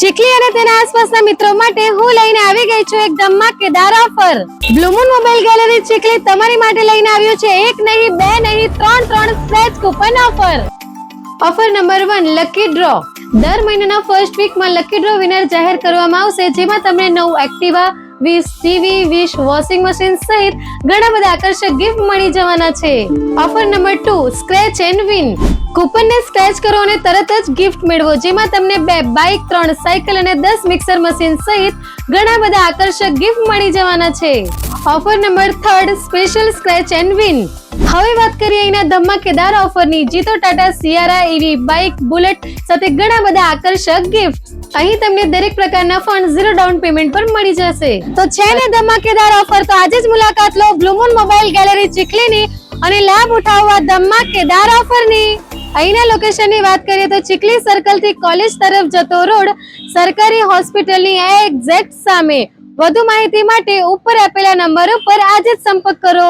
ચીખલી અને તેના આસપાસના મિત્રો માટે હું લઈને આવી ગઈ છું એક ધમાકેદાર offer. Blue moon mobile gallery Chikhli તમારી માટે લઈને આવ્યું છે એક નહીં, બે નહીં, ત્રણ scratch coupon offer. Offer number 1 lucky draw. દર મહિનાના ફર્સ્ટ વીકમાં લકી ડ્રો વિનર જાહેર કરવામાં આવશે, જેમાં તમને 9 એક્ટિવા, 20 ટીવી, 20 વોશિંગ મશીન સહિત ઘણા બધા આકર્ષક ગિફ્ટ મળી જવાના છે. Offer number 2 scratch and win. કૂપનને સ્ક્રેચ કરો અને તરત જ ગિફ્ટ મેળવો, જેમાં તમને 2 બાઇક, 3 સાયકલ અને 10 મિક્સર મશીન સહિત ઘણા બધા આકર્ષક ગિફ્ટ મળી જવાના છે. Offer number 3 special scratch and win. હવે વાત કરીએ અહીંના ધમાકેદાર ઓફરની. જીતો ટાટા સિયારા એવી બાઇક, બુલેટ સાથે ઘણા બધા આકર્ષક ગિફ્ટ. અહીં તમને દરેક પ્રકારના ફંડ 0 ડાઉન પેમેન્ટ પર મળી જશે. તો છે ને ધમાકેદાર ઓફર, તો આજે જ મુલાકાત લો બ્લુ મૂન મોબાઈલ ગેલેરી ચીખલીની અને લાભ ઉઠાવવા ધમાકેદાર ઓફરની. અહીંના લોકેશનની વાત કરીએ તો ચીખલી સર્કલ થી કોલેજ તરફ જતો રોડ, સરકારી હોસ્પિટલની એક્ઝેક્ટ સામે. વધુ માહિતી માટે ઉપર આપેલા નંબર ઉપર આજે જ સંપર્ક કરો.